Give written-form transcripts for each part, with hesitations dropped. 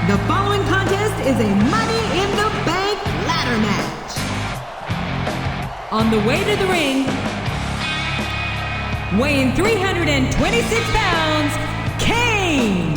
The following contest is a Money in the Bank ladder match. On the way to the ring, weighing 326 pounds, Kane.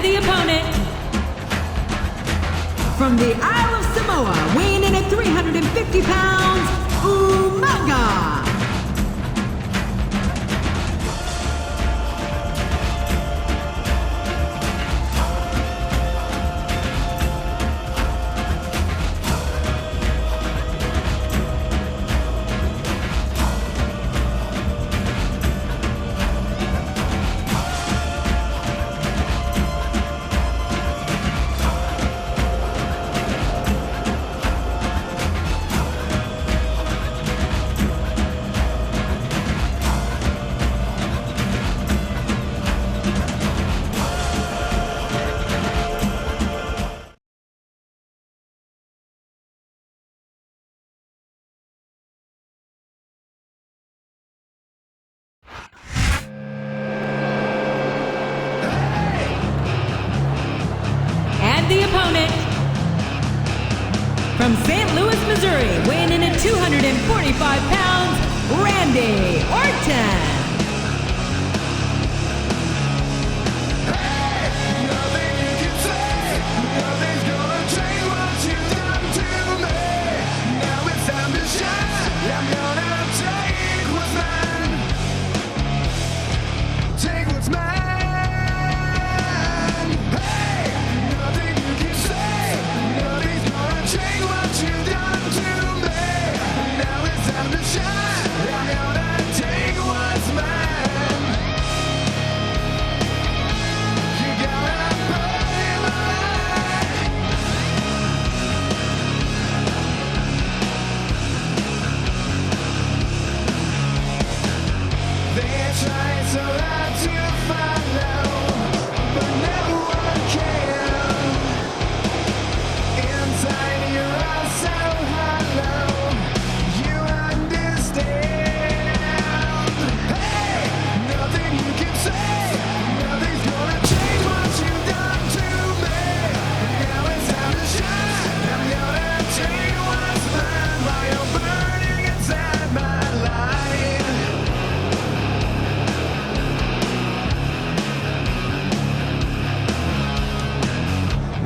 The opponent, from the Isle of Samoa, weighing in at 350 pounds, Umaga. The opponent, from St. Louis, Missouri, weighing in at 245 pounds, Randy Orton. Hey, nothing you can say, nothing's gonna change what you've done to me. Now it's time to shine, I'm gonna take what's mine. Take what's mine. Change what you've done to me. Now it's time to shine. I'm gonna take what's mine. You gotta put in my life. They're trying so hard to follow, but no one can. Inside you're all so hollow, you understand. Hey, nothing you can say, nothing's gonna change what you've done to me. Now it's time to shine, I'm gonna take what's mine while you're burning inside my life.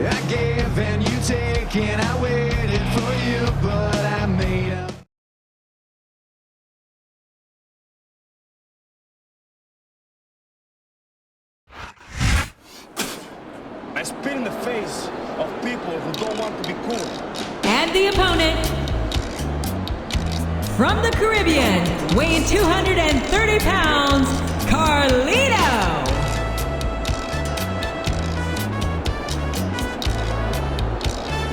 I gave and you take, and I waited for you, but I made up. I spit in the face of people who don't want to be cool. And the opponent, from the Caribbean, weighing 230 pounds, Carlito.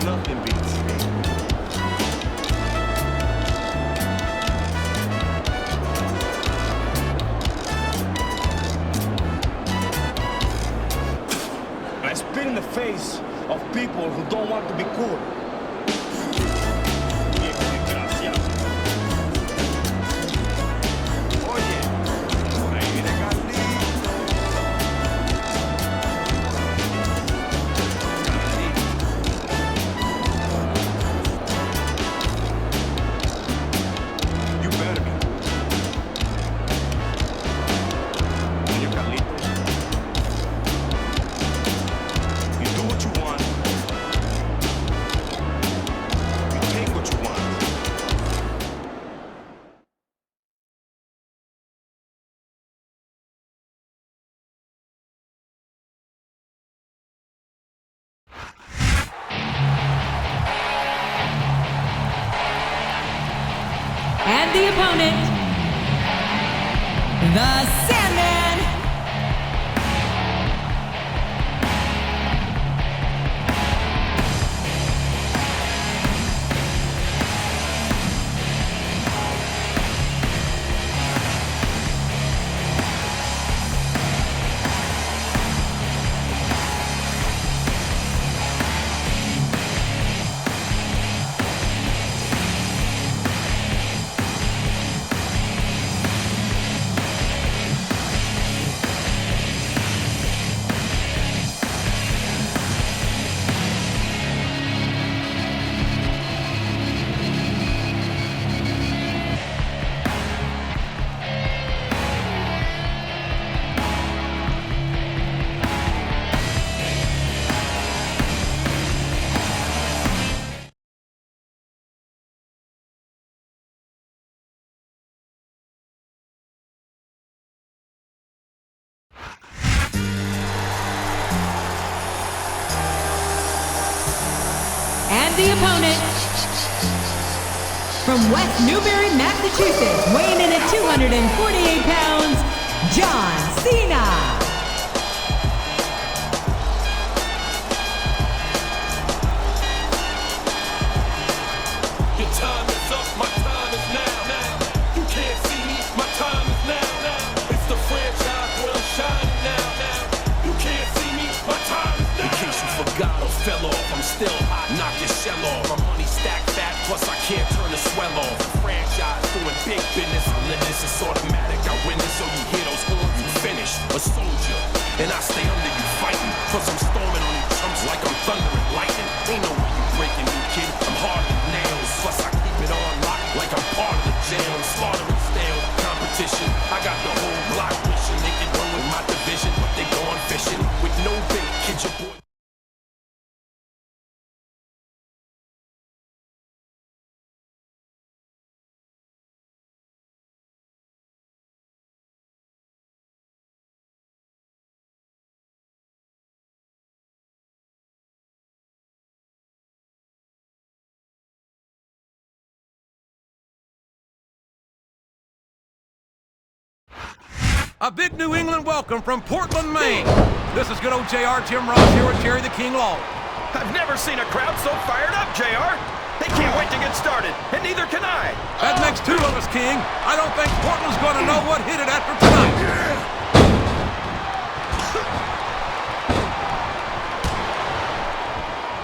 Nothing beats me. I spit in the face of people who don't want to be cool. Oye, ahí viene Carlito. You better be. Oye, Carlito. You do what you want. And the opponent, the Sandman. And the opponent, from West Newbury, Massachusetts, weighing in at 248 pounds, John Cena. Your time is up, my time is now. You can't see me, my time is now. It's the franchise where I'm shining now. You can't see me, my time is now. In case you forgot or fell off, I'm still hot, knock your shell off. My money stacked fat, plus I can't turn the swell off. The franchise doing big business, I live this, it's automatic. I win this, so you hear those horns, you finished. A soldier, and I stay under you fighting. Plus I'm storming on you chumps like I'm thunder and lightning. Ain't no way you breaking me, kid, I'm hard as nails. Plus I keep it on lock like I'm part of the jail. I'm slaughtering stale competition. I got the whole block wishing they could run with my division, but they going fishing with no bait, kid, your boy. A big New England welcome from Portland, Maine. This is good old JR, Jim Ross here with Jerry the King Lawler. I've never seen a crowd so fired up, JR. They can't wait to get started, and neither can I. That makes two of us, King. I don't think Portland's going to know what hit it after tonight.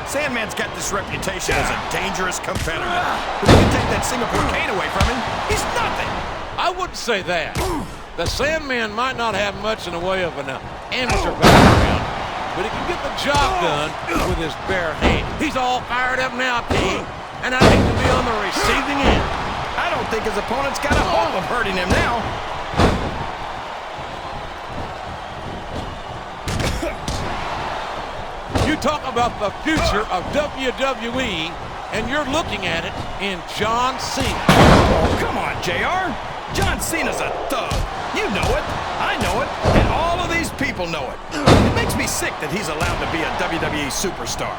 Sandman's got this reputation as a dangerous competitor. But if you take that Singapore Kane away from him, he's nothing. I wouldn't say that. The Sandman might not have much in the way of an amateur background, but he can get the job done with his bare hand. He's all fired up now, King, and I hate to be on the receiving end. I don't think his opponent's got a hope of hurting him now. You talk about the future of WWE, and you're looking at it in John Cena. Oh, come on, JR. John Cena's a thug. You know it, I know it, and all of these people know it. It makes me sick that he's allowed to be a WWE superstar.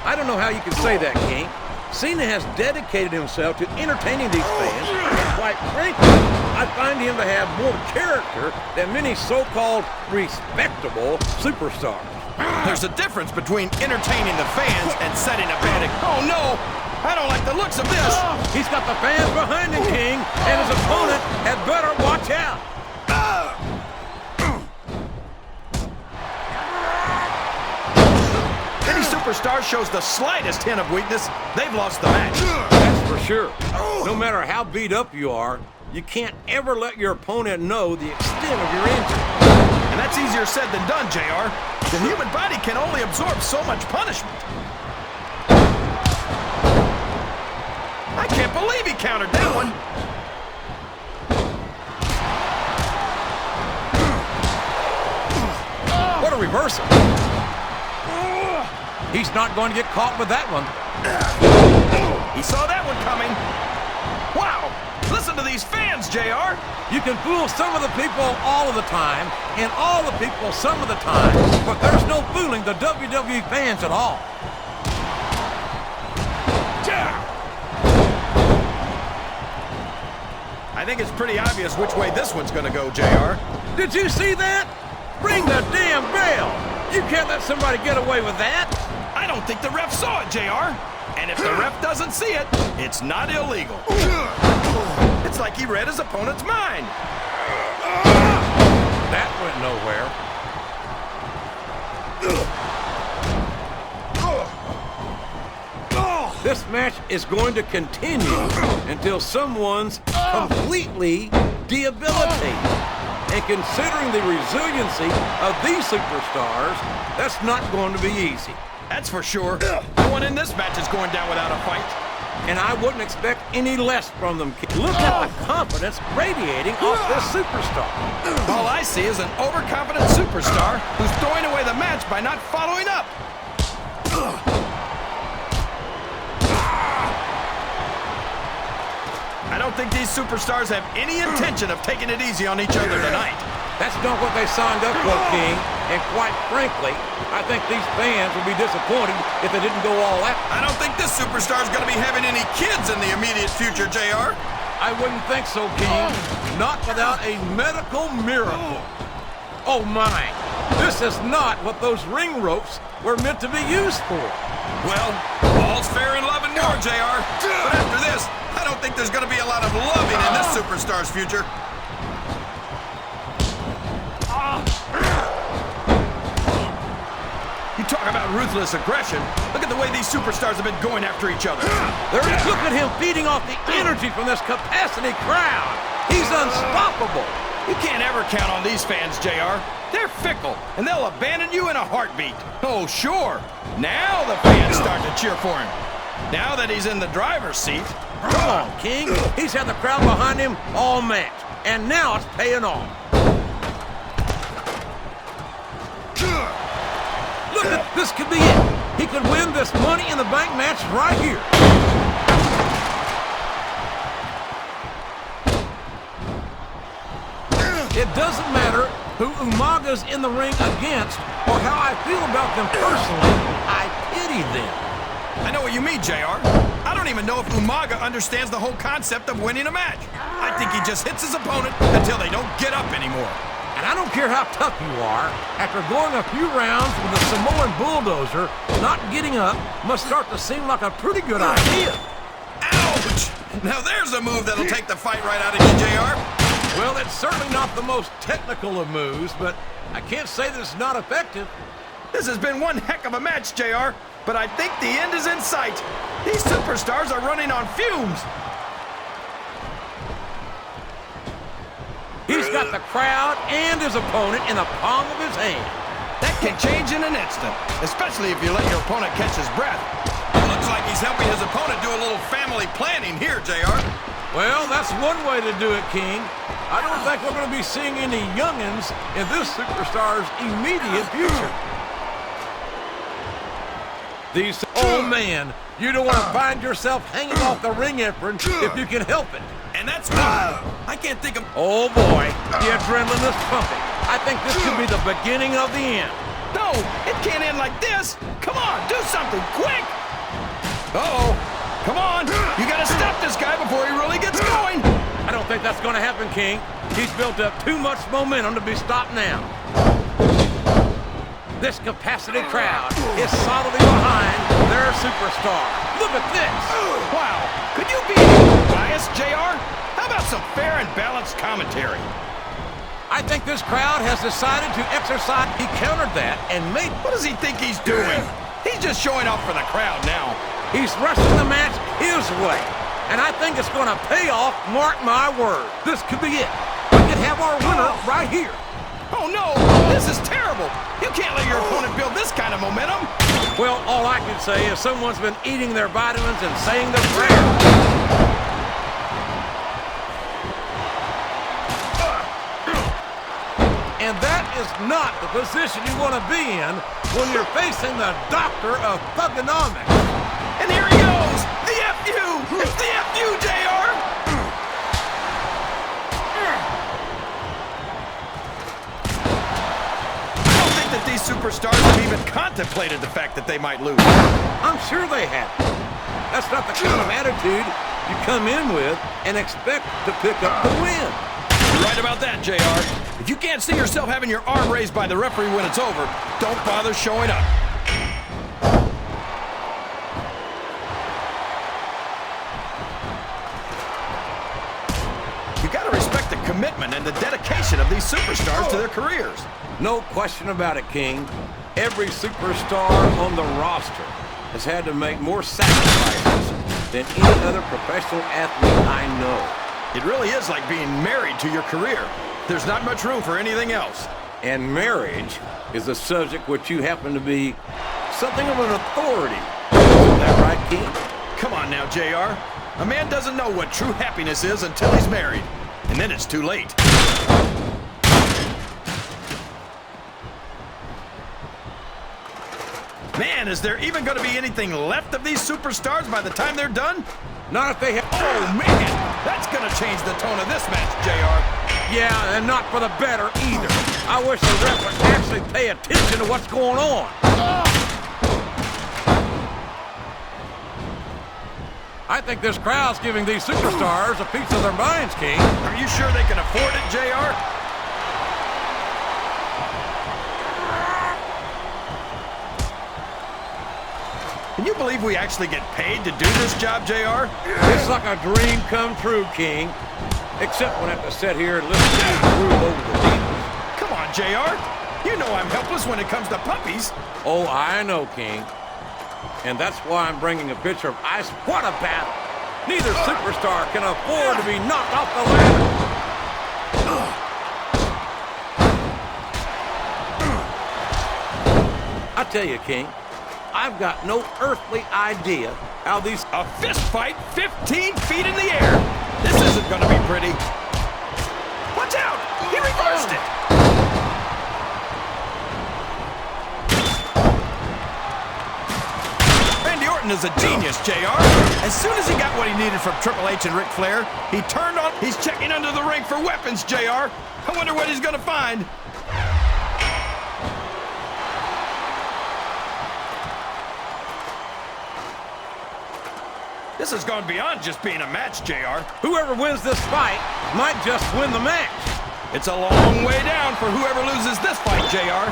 I don't know how you can say that, King. Cena has dedicated himself to entertaining these fans, and quite frankly, I find him to have more character than many so-called respectable superstars. There's a difference between entertaining the fans and setting a bad example. Oh, no! I don't like the looks of this! He's got the fans behind him, King, and his opponent had better watch out. Any superstar shows the slightest hint of weakness, they've lost the match. That's for sure. No matter how beat up you are, you can't ever let your opponent know the extent of your injury. And that's easier said than done, JR. The human body can only absorb so much punishment. I can't believe he countered that one. What a reversal. He's not going to get caught with that one. He saw that one coming. Wow! Listen to these fans, JR. You can fool some of the people all of the time, and all the people some of the time, but there's no fooling the WWE fans at all. think it's pretty obvious which way this one's gonna go, JR. Did you see that? Ring the damn bell! You can't let somebody get away with that! I don't think the ref saw it, JR. And if the ref doesn't see it, it's not illegal. It's like he read his opponent's mind. That went nowhere. This match is going to continue until someone's completely debilitated. And considering the resiliency of these superstars, that's not going to be easy. That's for sure. No one in this match is going down without a fight. And I wouldn't expect any less from them. Look at the confidence radiating off this superstar. All I see is an overconfident superstar who's throwing away the match by not following up. I don't think these superstars have any intention of taking it easy on each other tonight. That's not what they signed up for, King. And quite frankly, I think these fans would be disappointed if they didn't go all out. I don't think this superstar's gonna be having any kids in the immediate future, JR. I wouldn't think so, King. Not without a medical miracle. Oh my, this is not what those ring ropes were meant to be used for. Well, all's fair in love and war, JR. But after this, I don't think there's gonna be a lot of loving in this superstar's future. You talk about ruthless aggression. Look at the way these superstars have been going after each other. Look at him feeding off the energy from this capacity crowd. He's unstoppable. You can't ever count on these fans, JR. They're fickle, and they'll abandon you in a heartbeat. Oh, sure. Now the fans start to cheer for him. Now that he's in the driver's seat. Come on, King. He's had the crowd behind him all match, and now it's paying off. Look, this could be it. He could win this Money in the Bank match right here. It doesn't matter who Umaga's in the ring against or how I feel about them personally. I pity them. I know what you mean, JR. I don't even know if Umaga understands the whole concept of winning a match. I think he just hits his opponent until they don't get up anymore. And I don't care how tough you are, after going a few rounds with a Samoan bulldozer, not getting up must start to seem like a pretty good idea. Ouch! Now there's a move that'll take the fight right out of you, JR. Well, it's certainly not the most technical of moves, but I can't say that it's not effective. This has been one heck of a match, JR, but I think the end is in sight. These superstars are running on fumes. He's got the crowd and his opponent in the palm of his hand. That can change in an instant, especially if you let your opponent catch his breath. Looks like he's helping his opponent do a little family planning here, JR. Well, that's one way to do it, King. I don't think we're going to be seeing any youngins in this superstar's immediate future. Oh man, you don't want to find yourself hanging off the ring apron if you can help it. And that's why I can't think of... Oh boy, the adrenaline is pumping. I think this could be the beginning of the end. No, it can't end like this. Come on, do something, quick! Uh-oh, come on, you gotta stop this guy before he really gets going. I don't think that's gonna happen, King. He's built up too much momentum to be stopped now. This capacity crowd is solidly behind their superstar. Look at this. Wow, could you be any biased, JR? How about some fair and balanced commentary? I think this crowd has decided to exercise. He countered that and made... What does he think he's doing? He's just showing off for the crowd now. He's wrestling the match his way. And I think it's going to pay off, mark my word. This could be it. We could have our winner right here. Oh no, this is terrible. You can't let your opponent build this kind of momentum. Well, all I can say is someone's been eating their vitamins and saying their prayers. And that is not the position you want to be in when you're facing the doctor of thugonomics. And here he goes! The FU! It's the FU, JR! I don't think that these superstars have even contemplated the fact that they might lose. I'm sure they have. That's not the kind of attitude you come in with and expect to pick up the win. You're right about that, JR. If you can't see yourself having your arm raised by the referee when it's over, don't bother showing up. You gotta respect the commitment and the dedication of these superstars to their careers. No question about it, King. Every superstar on the roster has had to make more sacrifices than any other professional athlete I know. It really is like being married to your career. There's not much room for anything else. And marriage is a subject which you happen to be something of an authority. Isn't that right, King? Come on now, JR. A man doesn't know what true happiness is until he's married. And then it's too late. Man, is there even going to be anything left of these superstars by the time they're done? Not if they have... Oh, man! That's going to change the tone of this match, JR. Yeah, and not for the better either. I wish the ref would actually pay attention to what's going on. I think this crowd's giving these superstars a piece of their minds, King. Are you sure they can afford it, JR? Can you believe we actually get paid to do this job, JR? It's like a dream come true, King. Except when I have to sit here and listen to you rule over the demons. Come on, JR. You know I'm helpless when it comes to puppies. Oh, I know, King. And that's why I'm bringing a pitcher of ice. What a battle! Neither superstar can afford to be knocked off the ladder. I tell you, King, I've got no earthly idea how these... A fist fight 15 feet in the air. This isn't going to be pretty. Watch out! He reversed it! Randy Orton is a genius, JR. As soon as he got what he needed from Triple H and Ric Flair, he turned on... He's checking under the ring for weapons, JR. I wonder what he's going to find. This has gone beyond just being a match, JR. Whoever wins this fight might just win the match. It's a long way down for whoever loses this fight, JR.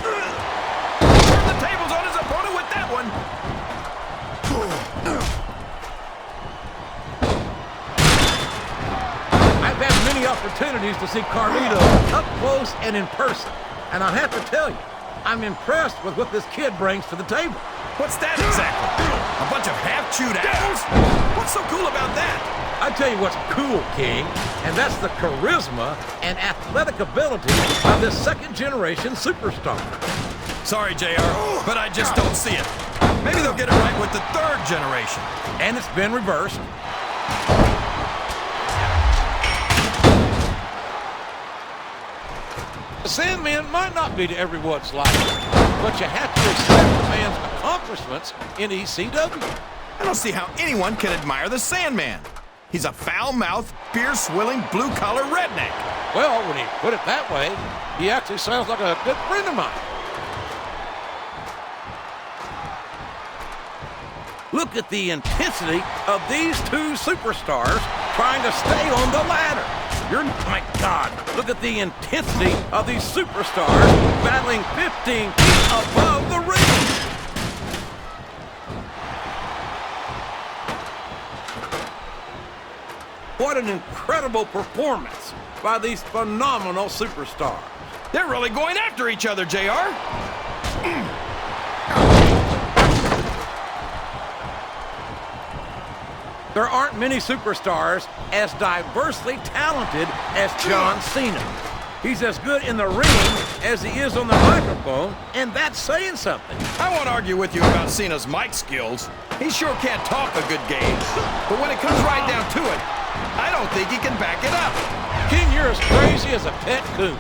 Turn the tables on his opponent with that one. I've had many opportunities to see Carlito up close and in person. And I have to tell you, I'm impressed with what this kid brings to the table. What's that exactly? A bunch of half-chewed apples? What's so cool about that? I tell you what's cool, King, and that's the charisma and athletic ability of this second-generation superstar. Sorry, JR, but I just don't see it. Maybe they'll get it right with the third generation. And it's been reversed. The Sandman might not be to everyone's liking, but you have to accept the man's accomplishments in ECW. I don't see how anyone can admire the Sandman. He's a foul-mouthed, beer-swilling, blue-collar redneck. Well, when you put it that way, he actually sounds like a good friend of mine. Look at the intensity of these two superstars trying to stay on the ladder. My God, look at the intensity of these superstars battling 15 feet above the ring. What an incredible performance by these phenomenal superstars. They're really going after each other, JR. There aren't many superstars as diversely talented as John Cena. He's as good in the ring as he is on the microphone, and that's saying something. I won't argue with you about Cena's mic skills. He sure can't talk a good game. But when it comes right down to it, I don't think he can back it up. King, you're as crazy as a pet coon.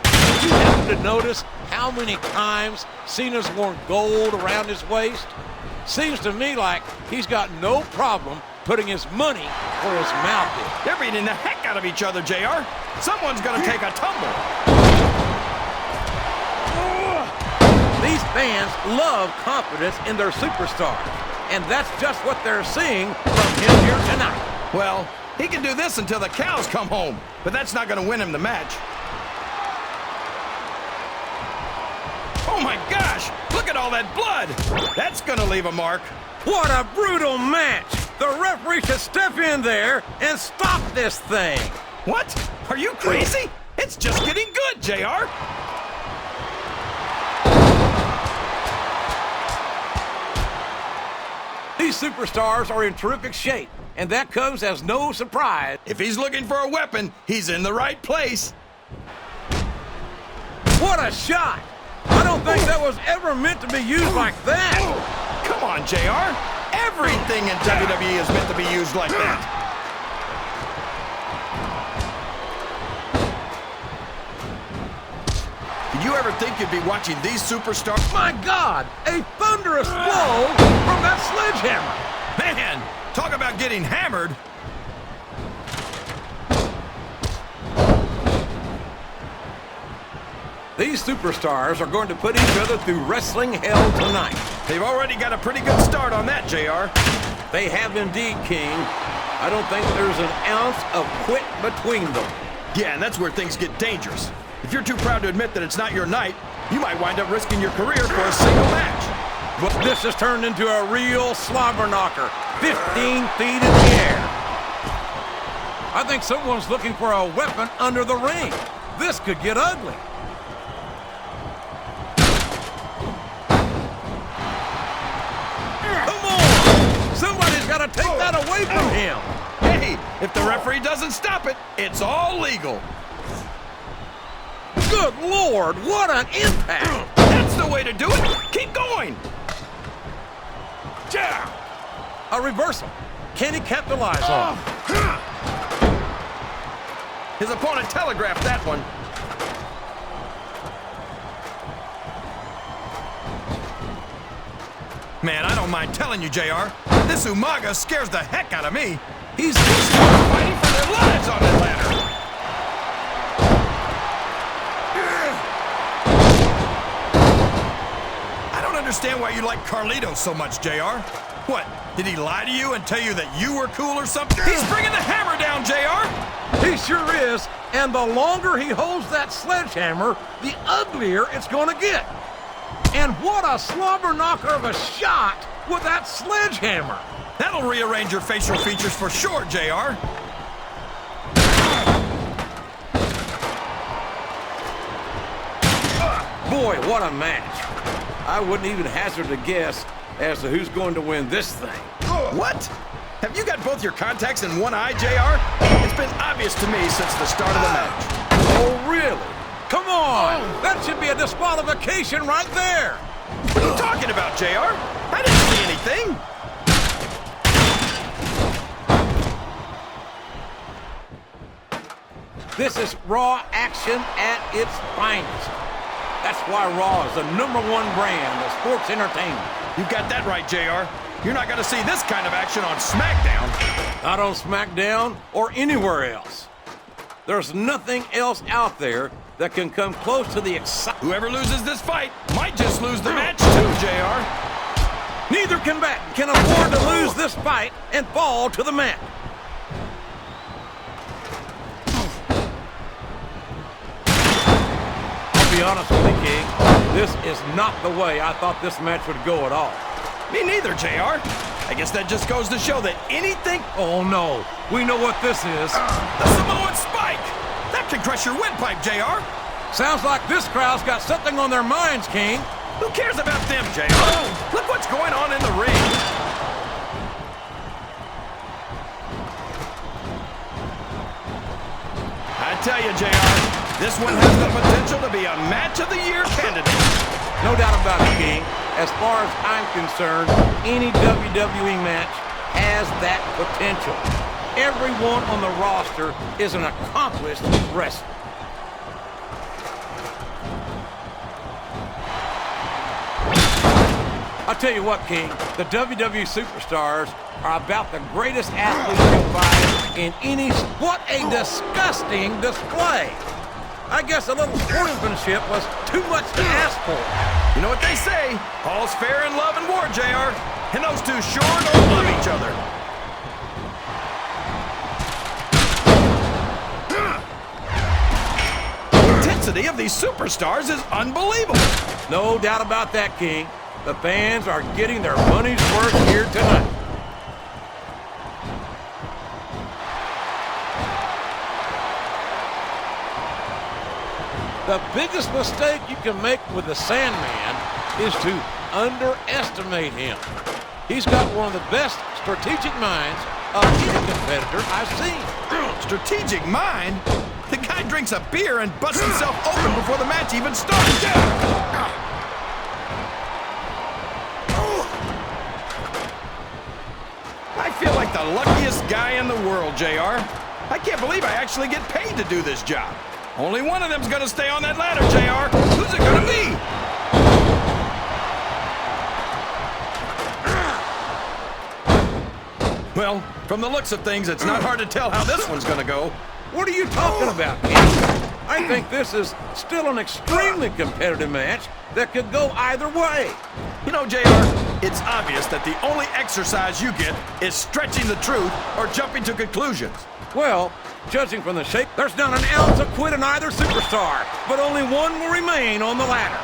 Did you happen to notice how many times Cena's worn gold around his waist? Seems to me like he's got no problem putting his money where his mouth is. They're beating the heck out of each other, JR. Someone's gonna take a tumble. These fans love confidence in their superstars. and that's just what they're seeing from him here tonight. Well, he can do this until the cows come home, but that's not going to win him the match. Oh my gosh! Look at all that blood! That's going to leave a mark. What a brutal match! The referee should step in there and stop this thing. What? Are you crazy? It's just getting good, JR. These superstars are in terrific shape, and that comes as no surprise. If he's looking for a weapon, he's in the right place. What a shot! I don't think that was ever meant to be used like that. Come on, JR. Everything in WWE is meant to be used like that. Did you ever think you'd be watching these superstars? My God, a thunderous blow from that sledgehammer. Man, talk about getting hammered. These superstars are going to put each other through wrestling hell tonight. They've already got a pretty good start on that, JR. They have indeed, King. I don't think there's an ounce of quit between them. Yeah, and that's where things get dangerous. If you're too proud to admit that it's not your night, you might wind up risking your career for a single match. But this has turned into a real slobber knocker, 15 feet in the air. I think someone's looking for a weapon under the ring. This could get ugly. Come on! Somebody's got to take that away from him. Hey, if the referee doesn't stop it, it's all legal. Good Lord, what an impact! That's the way to do it. Keep going. Yeah! A reversal. Can he capitalize on it? His opponent telegraphed that one. Man, I don't mind telling you, JR, this Umaga scares the heck out of me. He's fighting for their lives on that ladder. I don't understand why you like Carlito so much, JR. What, did he lie to you and tell you that you were cool or something? He's bringing the hammer down, JR. He sure is, and the longer he holds that sledgehammer, the uglier it's gonna get. And what a slobber knocker of a shot with that sledgehammer. That'll rearrange your facial features for sure, JR. Boy, what a match. I wouldn't even hazard a guess as to who's going to win this thing. What? Have you got both your contacts in one eye, JR? It's been obvious to me since the start of the match. Oh, really? Come on! That should be a disqualification right there! What are you talking about, JR? I didn't see anything. This is Raw action at its finest. That's why Raw is the #1 brand of sports entertainment. You got that right, JR. You're not going to see this kind of action on SmackDown. Not on SmackDown or anywhere else. There's nothing else out there that can come close to the excitement. Whoever loses this fight might just lose the match too, JR. Neither combatant can afford to lose this fight and fall to the mat. I'll be honest with you, King. This is not the way I thought this match would go at all. Me neither, JR. I guess that just goes to show that anything... Oh, no. We know what this is. The Samoan Spike! That can crush your windpipe, JR. Sounds like this crowd's got something on their minds, King. Who cares about them, JR? Look what's going on in the ring. I tell you, JR, this one has the potential to be a match of the year candidate. No doubt about it, King. As far as I'm concerned, any WWE match has that potential. Everyone on the roster is an accomplished wrestler. I'll tell you what, King, the WWE superstars are about the greatest athletes you'll find in any... What a disgusting display! I guess a little sportsmanship was too much to ask for. You know what they say, all's fair in love and war, JR. And those two sure don't love each other. The intensity of these superstars is unbelievable. No doubt about that, King. The fans are getting their money's worth here tonight. The biggest mistake you can make with the Sandman is to underestimate him. He's got one of the best strategic minds of any competitor I've seen. Strategic mind? The guy drinks a beer and busts himself open before the match even starts. I feel like the luckiest guy in the world, JR. I can't believe I actually get paid to do this job. Only one of them's gonna stay on that ladder, JR. Who's it gonna be? Well, from the looks of things, it's not hard to tell how this one's gonna go. What are you talking about, King? I think this is still an extremely competitive match that could go either way. You know, JR, it's obvious that the only exercise you get is stretching the truth or jumping to conclusions. Well, judging from the shape, there's not an ounce of quit in either superstar, but only one will remain on the ladder.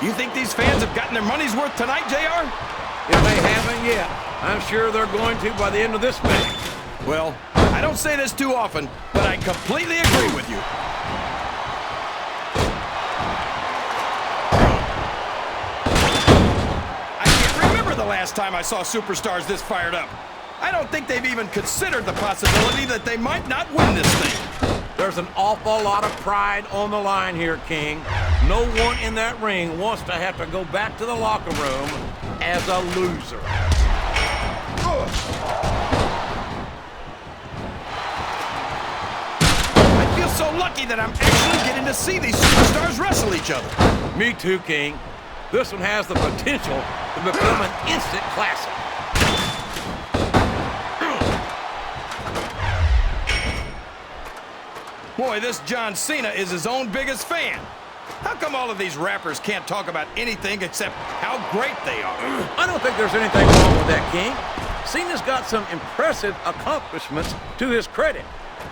You think these fans have gotten their money's worth tonight, JR? If they haven't yet, I'm sure they're going to by the end of this match. Well, I don't say this too often, but I completely agree with you. I can't remember the last time I saw superstars this fired up. I don't think they've even considered the possibility that they might not win this thing. There's an awful lot of pride on the line here, King. No one in that ring wants to have to go back to the locker room as a loser. I feel so lucky that I'm actually getting to see these superstars wrestle each other. Me too, King. This one has the potential to become an instant classic. Boy, this John Cena is his own biggest fan. How come all of these rappers can't talk about anything except how great they are? I don't think there's anything wrong with that, King. Cena's got some impressive accomplishments to his credit.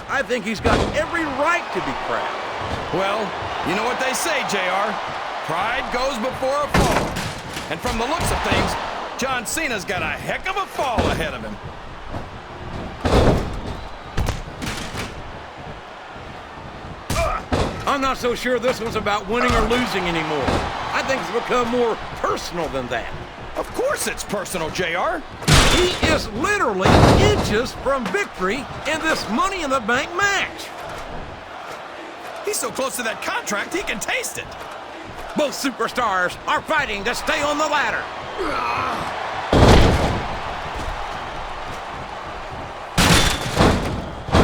I think he's got every right to be proud. Well, you know what they say, JR. Pride goes before a fall. And from the looks of things, John Cena's got a heck of a fall ahead of him. I'm not so sure this one's about winning or losing anymore. I think it's become more personal than that. Of course it's personal, JR. He is literally inches from victory in this Money in the Bank match. He's so close to that contract, he can taste it. Both superstars are fighting to stay on the ladder.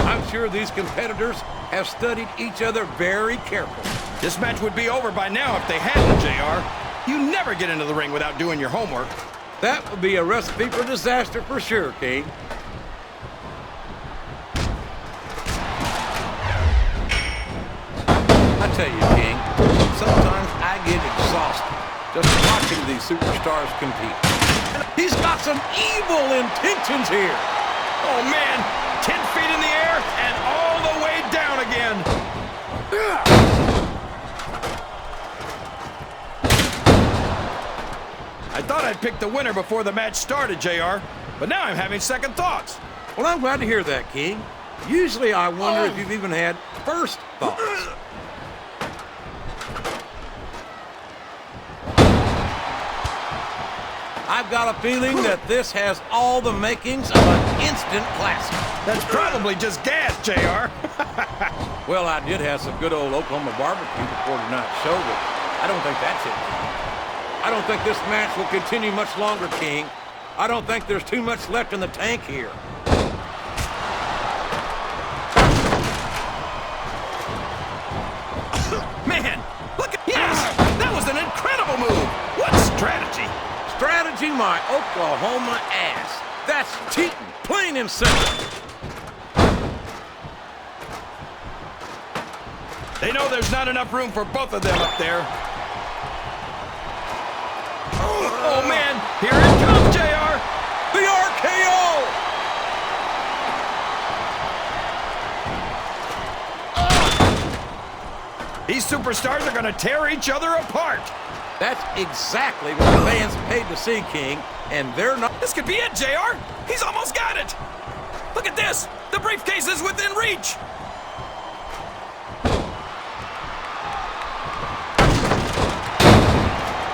I'm sure these competitors have studied each other very carefully. This match would be over by now if they hadn't, JR. You never get into the ring without doing your homework. That would be a recipe for disaster for sure, King. I tell you, King, sometimes I get exhausted just watching these superstars compete. He's got some evil intentions here. Oh, man, 10 feet in the air and all the way down again. I thought I'd pick the winner before the match started, JR, but now I'm having second thoughts. Well, I'm glad to hear that, King. Usually I wonder if you've even had first thoughts. I've got a feeling that this has all the makings of an instant classic. That's probably just gas, JR. Well, I did have some good old Oklahoma barbecue before tonight's show, but I don't think that's it, King. I don't think this match will continue much longer, King. I don't think there's too much left in the tank here. Man, look at... Yes! That was an incredible move! What strategy! Strategy my Oklahoma ass. That's cheating, plain and simple. They know there's not enough room for both of them up there. Oh, man. Here it comes, JR. The RKO! These superstars are going to tear each other apart. That's exactly what the fans paid to see, King, and they're not... This could be it, JR. He's almost got it. Look at this. The briefcase is within reach.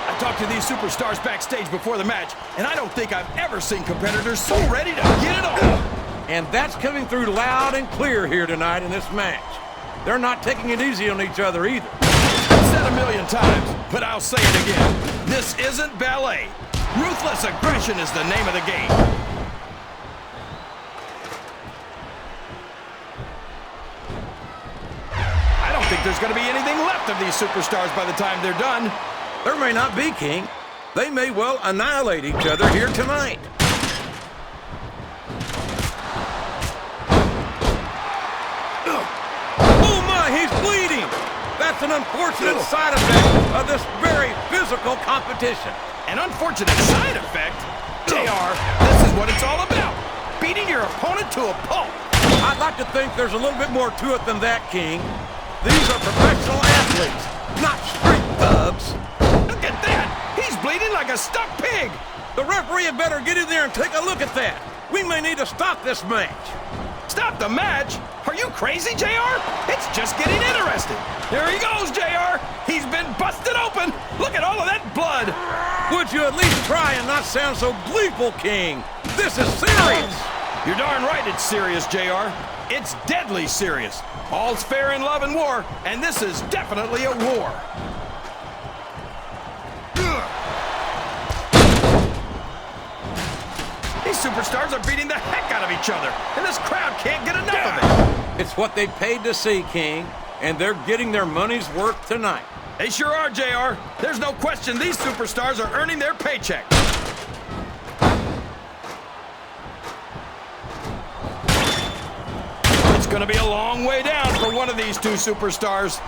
I talked to these superstars backstage before the match, and I don't think I've ever seen competitors so ready to get it on. And that's coming through loud and clear here tonight in this match. They're not taking it easy on each other either. I've said a million times, but I'll say it again. This isn't ballet. Ruthless aggression is the name of the game. I don't think there's going to be anything left of these superstars by the time they're done. There may not be, King. They may well annihilate each other here tonight. Oh my, he's bleeding! That's an unfortunate side effect of this very physical competition. An unfortunate side effect? JR, this is what it's all about. Beating your opponent to a pulp. I'd like to think there's a little bit more to it than that, King. These are professional athletes, not street thugs. Look at that! He's bleeding like a stuck pig! The referee had better get in there and take a look at that. We may need to stop this match. Stop the match? Are you crazy, JR? It's just getting interesting. There he goes, JR. He's been busted open. Look at all of that blood. Would you at least try and not sound so gleeful, King? This is serious. You're darn right it's serious, JR. It's deadly serious. All's fair in love and war, and this is definitely a war. These superstars are beating the heck out of each other, and this crowd can't get enough of it. It's what they paid to see, King, and they're getting their money's worth tonight. They sure are, JR. There's no question these superstars are earning their paycheck. It's gonna be a long way down for one of these two superstars.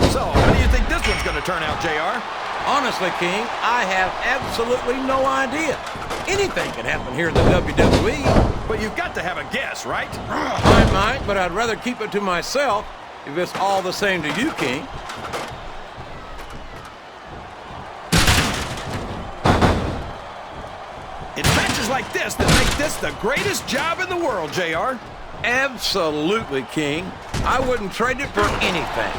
So, how do you think this one's gonna turn out, JR? Honestly, King, I have absolutely no idea. Anything can happen here in the WWE. But you've got to have a guess, right? I might, but I'd rather keep it to myself if it's all the same to you, King. It's matches like this that make this the greatest job in the world, JR. Absolutely, King. I wouldn't trade it for anything.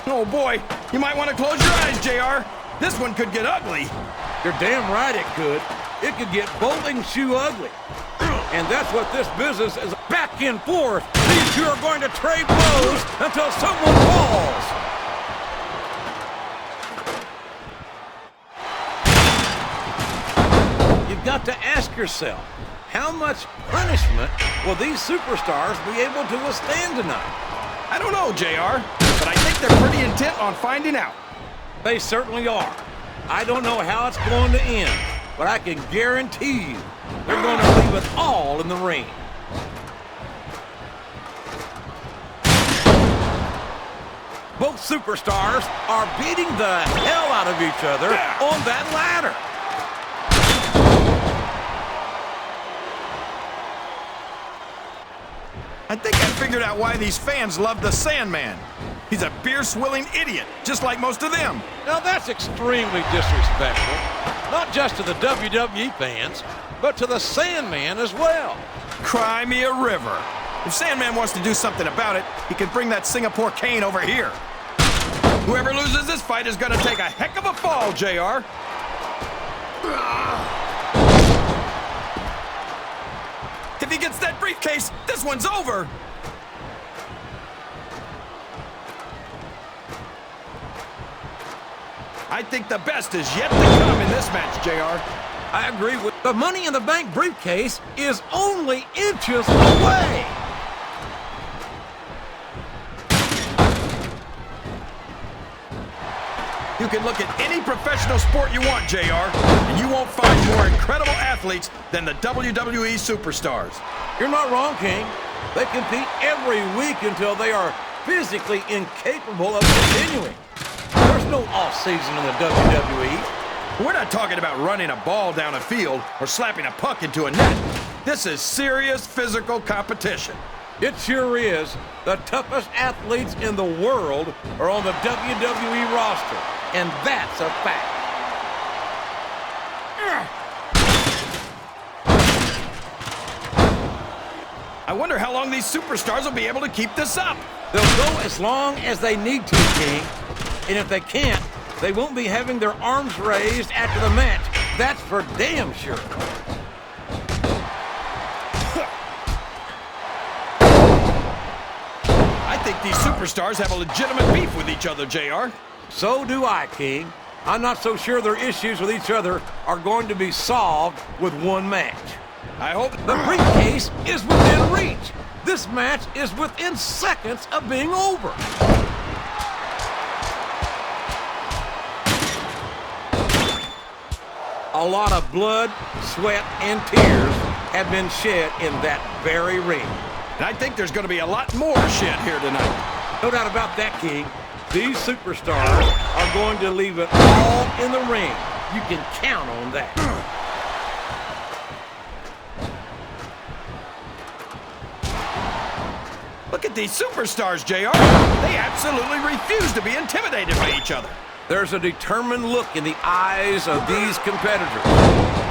Oh boy, you might want to close your eyes, JR. This one could get ugly. You're damn right it could. It could get bowling shoe ugly. And that's what this business is, back and forth. These two are going to trade blows until someone falls. You've got to ask yourself, how much punishment will these superstars be able to withstand tonight? I don't know, JR, but I think they're pretty intent on finding out. They certainly are. I don't know how it's going to end, but I can guarantee you they're going to leave it all in the ring. Both superstars are beating the hell out of each other on that ladder. I think I figured out why these fans love the Sandman. He's a beer-swilling idiot, just like most of them. Now that's extremely disrespectful, not just to the WWE fans, but to the Sandman as well. Cry me a river. If Sandman wants to do something about it, he can bring that Singapore Kane over here. Whoever loses this fight is gonna take a heck of a fall, JR. If he gets that briefcase, this one's over. I think the best is yet to come in this match, JR. I agree with the Money in the Bank briefcase is only inches away. You can look at any professional sport you want, JR, and you won't find more incredible athletes than the WWE superstars. You're not wrong, King. They compete every week until they are physically incapable of continuing. There's no off-season in the WWE. We're not talking about running a ball down a field or slapping a puck into a net. This is serious physical competition. It sure is. The toughest athletes in the world are on the WWE roster, and that's a fact. I wonder how long these superstars will be able to keep this up. They'll go as long as they need to, King. And if they can't, they won't be having their arms raised after the match. That's for damn sure. I think these superstars have a legitimate beef with each other, JR. So do I, King. I'm not so sure their issues with each other are going to be solved with one match. I hope The briefcase is within reach. This match is within seconds of being over. A lot of blood, sweat, and tears have been shed in that very ring. And I think there's going to be a lot more shed here tonight. No doubt about that, King. These superstars are going to leave it all in the ring. You can count on that. Look at these superstars, JR. They absolutely refuse to be intimidated by each other. There's a determined look in the eyes of these competitors.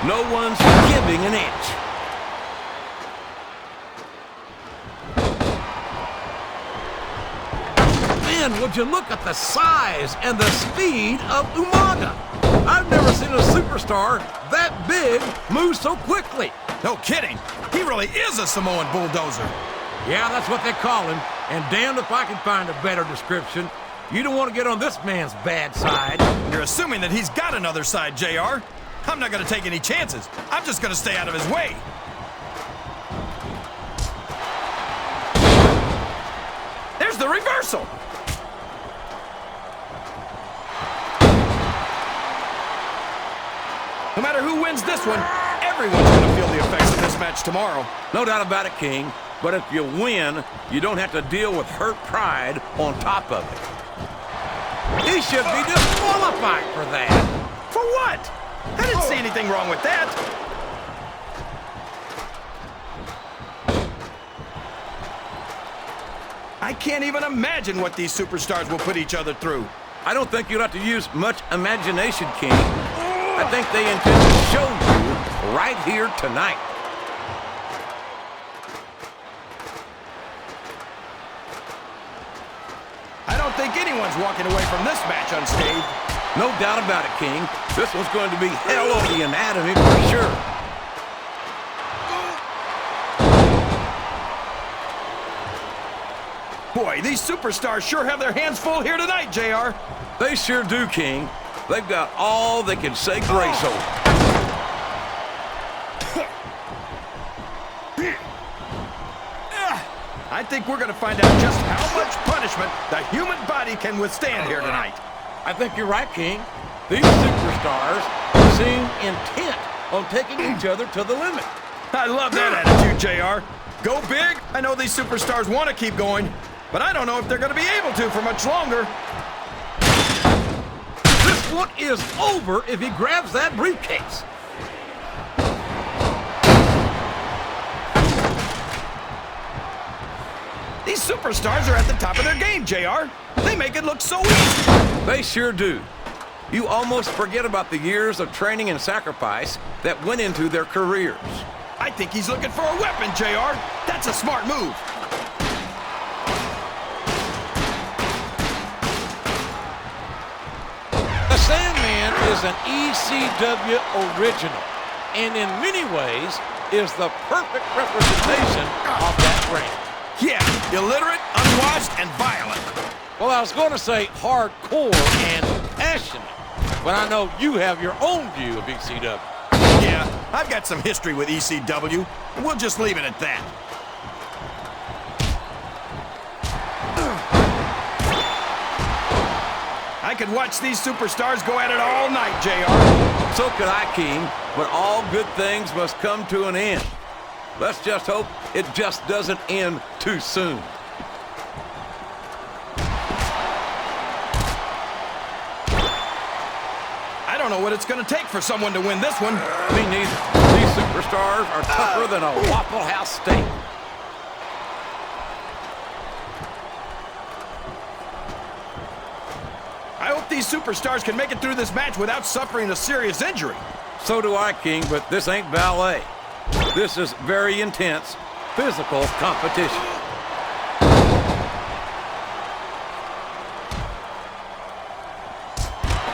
No one's giving an inch. Man, would you look at the size and the speed of Umaga? I've never seen a superstar that big move so quickly. No kidding. He really is a Samoan bulldozer. Yeah, that's what they call him. And damned if I can find a better description. You don't want to get on this man's bad side. You're assuming that he's got another side, JR. I'm not going to take any chances. I'm just going to stay out of his way. There's the reversal. No matter who wins this one, everyone's going to feel the effects of this match tomorrow. No doubt about it, King. But if you win, you don't have to deal with hurt pride on top of it. He should be disqualified for that. For what? I didn't see anything wrong with that. I can't even imagine what these superstars will put each other through. I don't think you'll have to use much imagination, King. I think they intend to show you right here tonight. I don't think anyone's walking away from this match unscathed. No doubt about it, King. This one's going to be hell on the anatomy for sure. Boy, these superstars sure have their hands full here tonight, JR. They sure do, King. They've got all they can say grace over. I think we're going to find out just how much punishment the human body can withstand here tonight. I think you're right, King. These superstars seem intent on taking each other to the limit. I love that attitude, JR. Go big. I know these superstars want to keep going, but I don't know if they're going to be able to for much longer. This one is over if he grabs that briefcase. These superstars are at the top of their game, JR. They make it look so easy. They sure do. You almost forget about the years of training and sacrifice that went into their careers. I think he's looking for a weapon, JR. That's a smart move. The Sandman is an ECW original, and in many ways is the perfect representation of that brand. Yeah, illiterate, unwashed, and violent. Well, I was going to say hardcore and passionate, but I know you have your own view of ECW. Yeah, I've got some history with ECW. We'll just leave it at that. I could watch these superstars go at it all night, JR. So could I, King, but all good things must come to an end. Let's just hope it just doesn't end too soon. I don't know what it's going to take for someone to win this one. Me neither. These superstars are tougher than a Waffle House steak. I hope these superstars can make it through this match without suffering a serious injury. So do I, King, but this ain't ballet. This is very intense, physical competition.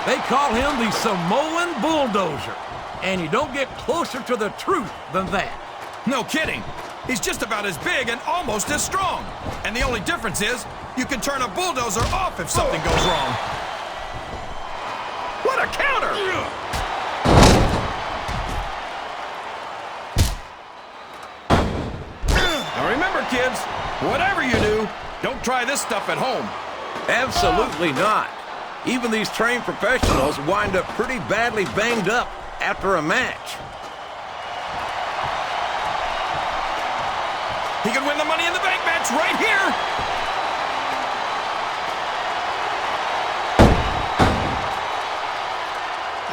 They call him the Samoan Bulldozer, and you don't get closer to the truth than that. No kidding. He's just about as big and almost as strong. And the only difference is you can turn a bulldozer off if something goes wrong. What a counter! Now remember, kids, whatever you do, don't try this stuff at home. Absolutely not. Even these trained professionals wind up pretty badly banged up after a match. He could win the Money in the Bank match right here.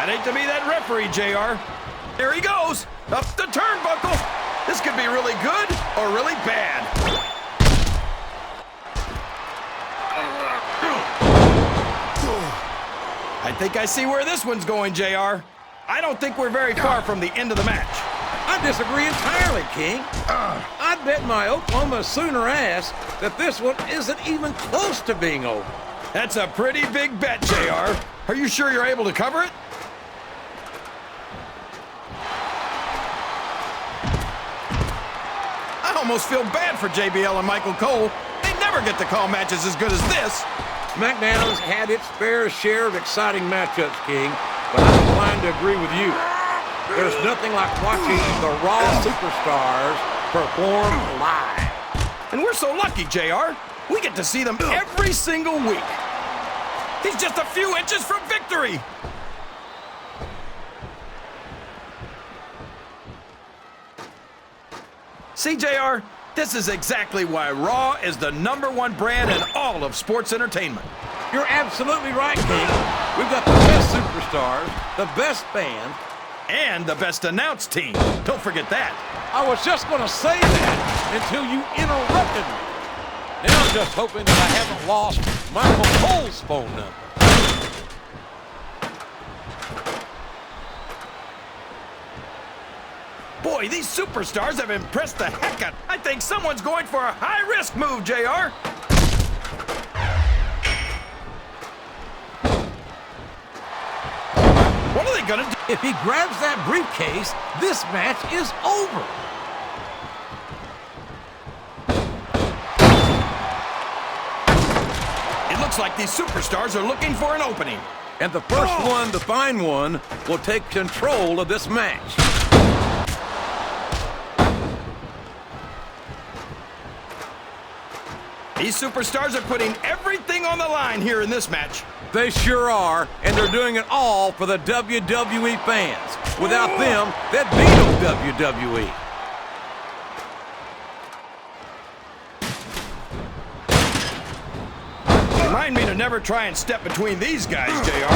I'd hate to be that referee, JR. There he goes, up the turnbuckle. This could be really good or really bad. I think I see where this one's going, JR. I don't think we're very far from the end of the match. I disagree entirely, King. I'd bet my Oklahoma Sooner ass that this one isn't even close to being over. That's a pretty big bet, JR. Are you sure you're able to cover it? I almost feel bad for JBL and Michael Cole. They never get to call matches as good as this. SmackDown's had its fair share of exciting matchups, King, but I'm inclined to agree with you. There's nothing like watching the Raw superstars perform live. And we're so lucky, JR. We get to see them every single week. He's just a few inches from victory. See, JR, this is exactly why Raw is the #1 brand in all of sports entertainment. You're absolutely right, King. We've got the best superstars, the best band, And the best announced team. Don't forget that. I was just going to say that until you interrupted me. Now I'm just hoping that I haven't lost Michael Cole's phone number. Boy, these superstars have impressed the heck out. I think someone's going for a high-risk move, JR. What are they gonna do? If he grabs that briefcase, this match is over. It looks like these superstars are looking for an opening. And the first one to find one will take control of this match. These superstars are putting everything on the line here in this match. They sure are, and they're doing it all for the WWE fans. Without them, there'd be no WWE. Remind me to never try and step between these guys, JR.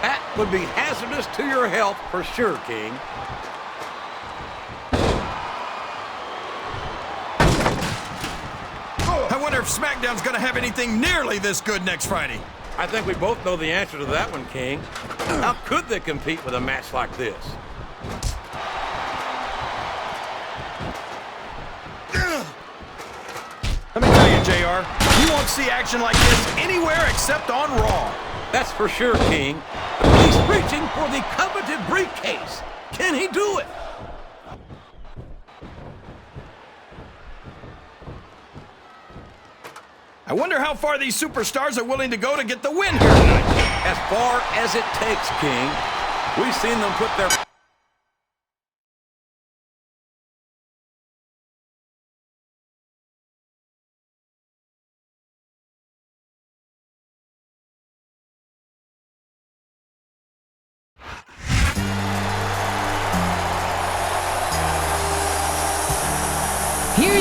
That would be hazardous to your health for sure, King. I wonder if SmackDown's gonna have anything nearly this good next Friday. I think we both know the answer to that one, King. How could they compete with a match like this? Let me tell you, JR, you won't see action like this anywhere except on Raw. That's for sure, King. But he's reaching for the coveted briefcase. Can he do it? I wonder how far these superstars are willing to go to get the win here tonight. As far as it takes, King. We've seen them put their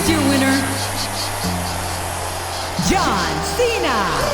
is your winner, John Cena.